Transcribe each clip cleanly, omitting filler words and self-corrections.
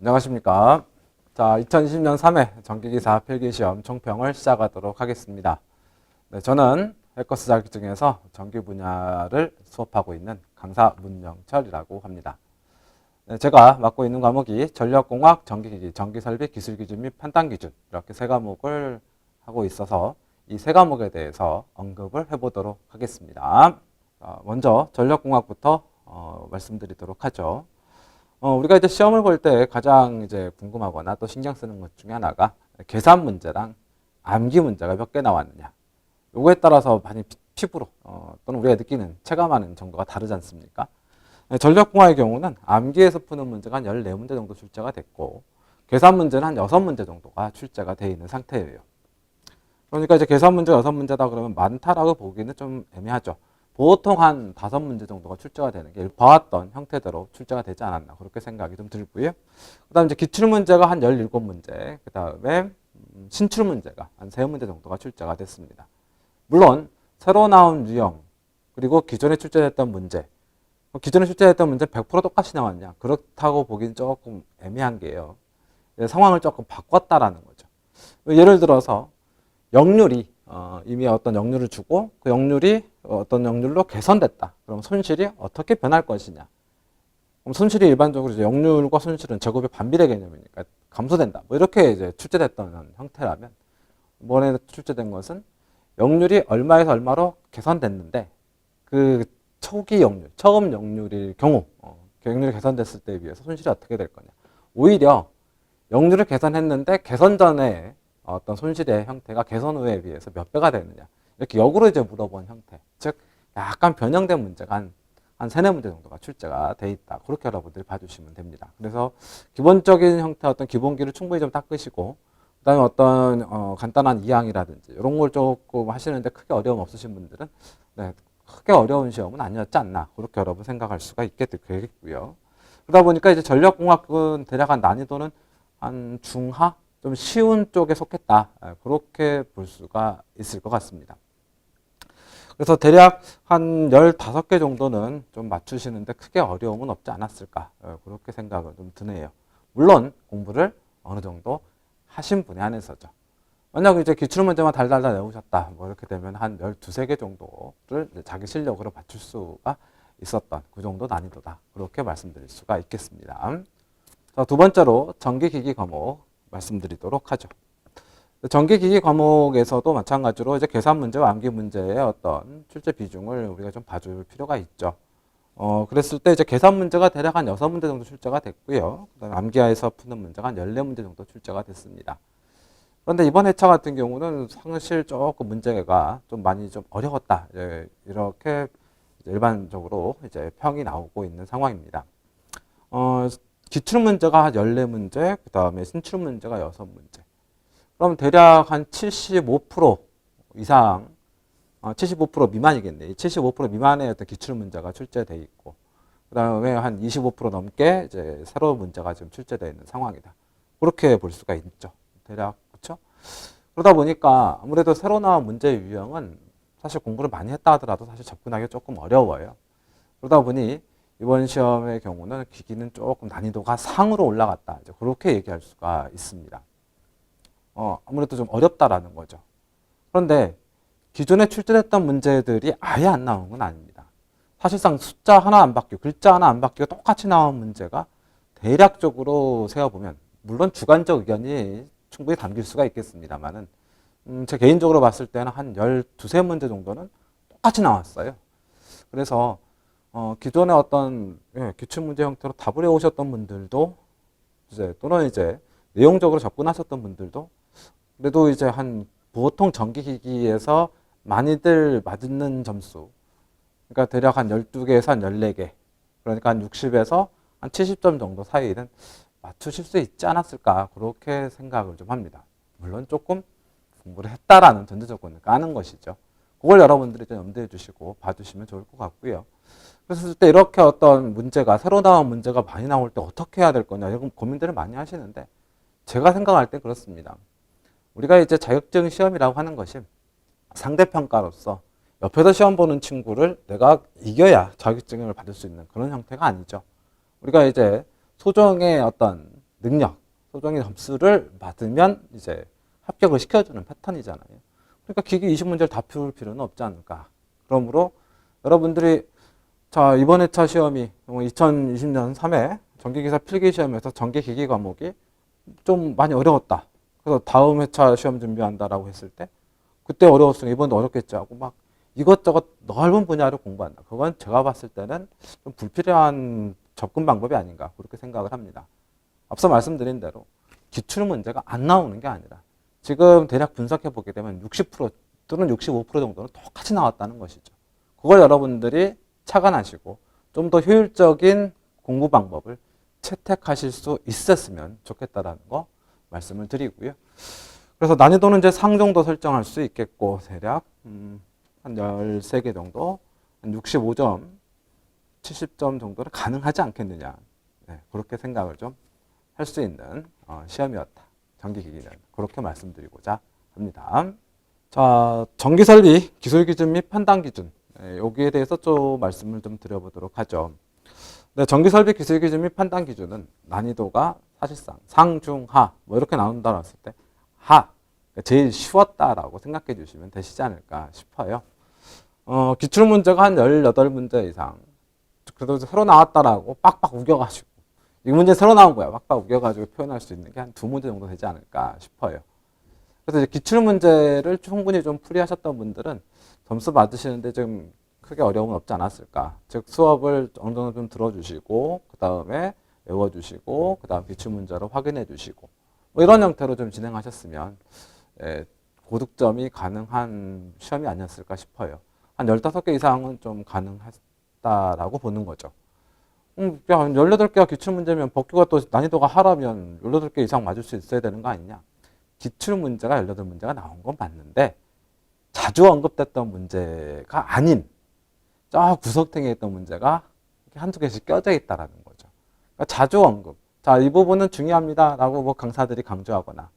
안녕하십니까. 자, 2020년 3회 전기기사 필기시험 총평을 시작하도록 하겠습니다. 네, 저는 해커스 자격증에서 전기 분야를 수업하고 있는 강사 문영철이라고 합니다. 네, 제가 맡고 있는 과목이 전력공학, 전기기기, 전기설비, 기술기준 및 판단기준 이렇게 세 과목을 하고 있어서 이 세 과목에 대해서 언급을 해보도록 하겠습니다. 먼저 전력공학부터 말씀드리도록 하죠. 우리가 이제 시험을 볼 때 가장 이제 궁금하거나 또 신경 쓰는 것 중에 하나가 계산 문제랑 암기 문제가 몇 개 나왔느냐. 요거에 따라서 많이 피부로 또는 우리가 느끼는 체감하는 정도가 다르지 않습니까? 전력공학의 경우는 암기에서 푸는 문제가 한 14문제 정도 출제가 됐고 계산 문제는 한 6문제 정도가 출제가 되어 있는 상태예요. 그러니까 이제 계산 문제 6문제다 그러면 많다라고 보기는 좀 애매하죠. 보통 한 5문제 정도가 출제가 되는 게 봐왔던 형태대로 출제가 되지 않았나 그렇게 생각이 좀 들고요. 그 다음에 이제 기출문제가 한 17문제, 그 다음에 신출문제가 한 3문제 정도가 출제가 됐습니다. 물론 새로 나온 유형 그리고 기존에 출제됐던 문제, 기존에 출제됐던 문제 100% 똑같이 나왔냐, 그렇다고 보기는 조금 애매한 게요. 상황을 조금 바꿨다라는 거죠. 예를 들어서 역률이 이미 어떤 역률을 주고 그 역률이 어떤 역률로 개선됐다. 그럼 손실이 어떻게 변할 것이냐. 그럼 손실이 일반적으로 이제 역률과 손실은 제곱의 반비례 개념이니까 감소된다. 뭐 이렇게 이제 출제됐던 형태라면 이번에 출제된 것은 역률이 얼마에서 얼마로 개선됐는데 그 초기 역률, 처음 역률일 경우 역률이 개선됐을 때에 비해서 손실이 어떻게 될 거냐. 오히려 역률을 개선했는데 개선 전에 어떤 손실의 형태가 개선 후에 비해서 몇 배가 되느냐. 이렇게 역으로 이제 물어본 형태. 즉, 약간 변형된 문제가 한 3, 4문제 정도가 출제가 돼 있다. 그렇게 여러분들이 봐주시면 됩니다. 그래서 기본적인 형태 어떤 기본기를 충분히 좀 닦으시고, 그 다음에 어떤 간단한 이항이라든지 이런 걸 조금 하시는데 크게 어려움 없으신 분들은 네, 크게 어려운 시험은 아니었지 않나. 그렇게 여러분 생각할 수가 있게 되겠고요. 그러다 보니까 이제 전력공학은 대략 한 난이도는 한 중하? 좀 쉬운 쪽에 속했다. 그렇게 볼 수가 있을 것 같습니다. 그래서 대략 한 15개 정도는 좀 맞추시는데 크게 어려움은 없지 않았을까. 그렇게 생각을 좀 드네요. 물론 공부를 어느 정도 하신 분에 한해서죠. 만약 이제 기출문제만 달달달 외우셨다. 뭐 이렇게 되면 한 12개 정도를 자기 실력으로 맞출 수가 있었던 그 정도 난이도다. 그렇게 말씀드릴 수가 있겠습니다. 자, 두 번째로 전기기기 과목 말씀드리도록 하죠. 전기기기 과목에서도 마찬가지로 이제 계산 문제와 암기 문제의 어떤 출제 비중을 우리가 좀 봐줄 필요가 있죠. 그랬을 때 이제 계산 문제가 대략 한 6문제 정도 출제가 됐고요. 그다음에 암기하에서 푸는 문제가 한 14문제 정도 출제가 됐습니다. 그런데 이번 회차 같은 경우는 사실 조금 문제가 좀 많이 좀 어려웠다. 이렇게 일반적으로 이제 평이 나오고 있는 상황입니다. 기출문제가 한 14문제, 그 다음에 신출문제가 6문제. 그럼 대략 한 75% 이상, 75% 미만이겠네. 75% 미만의 어떤 기출문제가 출제되어 있고, 그 다음에 한 25% 넘게 이제 새로운 문제가 지금 출제되어 있는 상황이다. 그렇게 볼 수가 있죠. 대략, 그렇죠? 그러다 보니까 아무래도 새로 나온 문제 유형은 사실 공부를 많이 했다 하더라도 사실 접근하기 조금 어려워요. 그러다 보니 이번 시험의 경우는 기기는 조금 난이도가 상으로 올라갔다. 이제 그렇게 얘기할 수가 있습니다. 아무래도 좀 어렵다라는 거죠. 그런데 기존에 출제됐던 문제들이 아예 안 나온 건 아닙니다. 사실상 숫자 하나 안 바뀌고 글자 하나 안 바뀌고 똑같이 나온 문제가 대략적으로 세어보면 물론 주관적 의견이 충분히 담길 수가 있겠습니다만은 제 개인적으로 봤을 때는 한 12~13문제 정도는 똑같이 나왔어요. 그래서 기존의 어떤 기출문제 형태로 답을 해오셨던 분들도 또는 이제 내용적으로 접근하셨던 분들도 그래도 이제 한 보통 전기기기에서 많이들 맞는 점수, 그러니까 대략 한 12개에서 한 14개, 그러니까 한 60에서 한 70점 정도 사이는 맞추실 수 있지 않았을까 그렇게 생각을 좀 합니다. 물론 조금 공부를 했다라는 전제 조건을 까는 것이죠. 그걸 여러분들이 좀 염두해 주시고 봐주시면 좋을 것 같고요. 그랬을 때 이렇게 어떤 문제가 새로 나온 문제가 많이 나올 때 어떻게 해야 될 거냐 이런 고민들을 많이 하시는데 제가 생각할 때 그렇습니다. 우리가 이제 자격증 시험이라고 하는 것이 상대평가로서 옆에서 시험 보는 친구를 내가 이겨야 자격증을 받을 수 있는 그런 형태가 아니죠. 우리가 이제 소정의 어떤 능력, 소정의 점수를 받으면 이제 합격을 시켜주는 패턴이잖아요. 그러니까 기기 20문제를 다 풀 필요는 없지 않을까. 그러므로 여러분들이 자, 이번 회차 시험이 2020년 3회 전기기사 필기시험에서 전기기기 과목이 좀 많이 어려웠다. 그래서 다음 회차 시험 준비한다라고 했을 때 그때 어려웠으니 이번도 어렵겠지 하고 막 이것저것 넓은 분야를 공부한다. 그건 제가 봤을 때는 좀 불필요한 접근 방법이 아닌가 그렇게 생각을 합니다. 앞서 말씀드린 대로 기출 문제가 안 나오는 게 아니라 지금 대략 분석해 보게 되면 60% 또는 65% 정도는 똑같이 나왔다는 것이죠. 그걸 여러분들이 착안하시고 좀 더 효율적인 공부 방법을 채택하실 수 있었으면 좋겠다라는 거 말씀을 드리고요. 그래서 난이도는 이제 상 정도 설정할 수 있겠고 대략 한 13개 정도, 한 65점, 70점 정도는 가능하지 않겠느냐. 네, 그렇게 생각을 좀 할 수 있는 시험이었다. 전기기기는 그렇게 말씀드리고자 합니다. 자, 전기설비 기술기준 및 판단기준 여기에 대해서 좀 말씀을 좀 드려보도록 하죠. 네, 전기설비 기술기준 및 판단기준은 난이도가 사실상 상, 중, 하 뭐 이렇게 나온다고 했을 때 하, 제일 쉬웠다라고 생각해 주시면 되시지 않을까 싶어요. 기출문제가 한 18문제 이상 그래도 새로 나왔다라고 빡빡 우겨가지고 이 문제 새로 나온 거야. 빡빡 우겨가지고 표현할 수 있는 게 한 2문제 정도 되지 않을까 싶어요. 그래서 이제 기출문제를 충분히 좀 풀이하셨던 분들은 점수 받으시는데 좀 크게 어려움은 없지 않았을까. 즉 수업을 어느 정도 좀 들어주시고 그 다음에 외워주시고 그 다음 기출문제로 확인해 주시고 뭐 이런 형태로 좀 진행하셨으면 고득점이 가능한 시험이 아니었을까 싶어요. 한 15개 이상은 좀 가능하다라고 보는 거죠. 야, 18개가 기출문제면 법규가 또 난이도가 하라면 18개 이상 맞을 수 있어야 되는 거 아니냐. 기출문제가 18문제가 나온 건 맞는데 자주 언급됐던 문제가 아닌 저 구석탱이에 있던 문제가 한두 개씩 껴져 있다라는 거죠. 그러니까 자주 언급. 자, 이 부분은 중요합니다. 라고 뭐 강사들이 강조하거나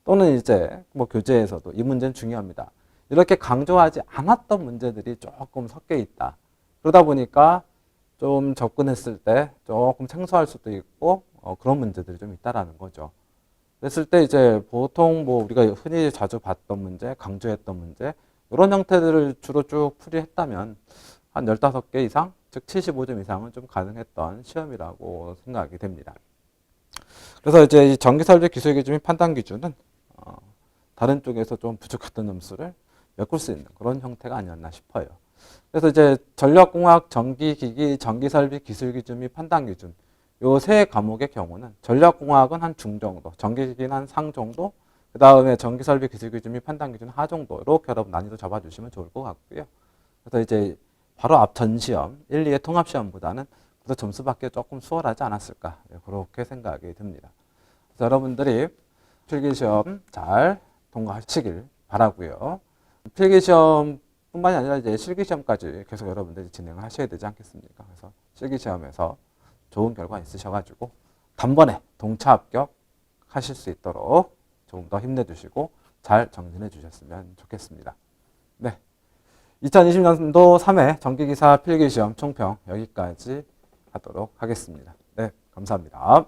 또는 이제 뭐 교재에서도 이 문제는 중요합니다. 이렇게 강조하지 않았던 문제들이 조금 섞여 있다. 그러다 보니까 좀 접근했을 때 조금 생소할 수도 있고 그런 문제들이 좀 있다라는 거죠. 그랬을 때 이제 보통 뭐 우리가 흔히 자주 봤던 문제, 강조했던 문제 이런 형태들을 주로 쭉 풀이했다면 한 15개 이상, 즉 75점 이상은 좀 가능했던 시험이라고 생각이 됩니다. 그래서 이제 이 전기설비 기술기준 및 판단기준은 다른 쪽에서 좀 부족했던 점수를 메꿀 수 있는 그런 형태가 아니었나 싶어요. 그래서 이제 전력공학, 전기기기, 전기설비 기술기준 및 판단기준 요 세 과목의 경우는 전력공학은 한 중 정도, 전기기기는 한 상 정도, 그 다음에 전기설비 기술기준 및 판단기준 하 정도 이렇게 여러분 난이도 잡아주시면 좋을 것 같고요. 그래서 이제 바로 앞 전시험 1, 2의 통합시험보다는 그래도 점수 받기 조금 수월하지 않았을까 그렇게 생각이 듭니다. 그래서 여러분들이 필기시험 잘 통과하시길 바라고요. 필기시험 뿐만이 아니라 이제 실기시험까지 계속 여러분들이 진행을 하셔야 되지 않겠습니까? 그래서 실기시험에서 좋은 결과 있으셔가지고 단번에 동차 합격하실 수 있도록 조금 더 힘내주시고 잘 정진해 주셨으면 좋겠습니다. 네, 2020년도 3회 전기기사 필기시험 총평 여기까지 하도록 하겠습니다. 네, 감사합니다.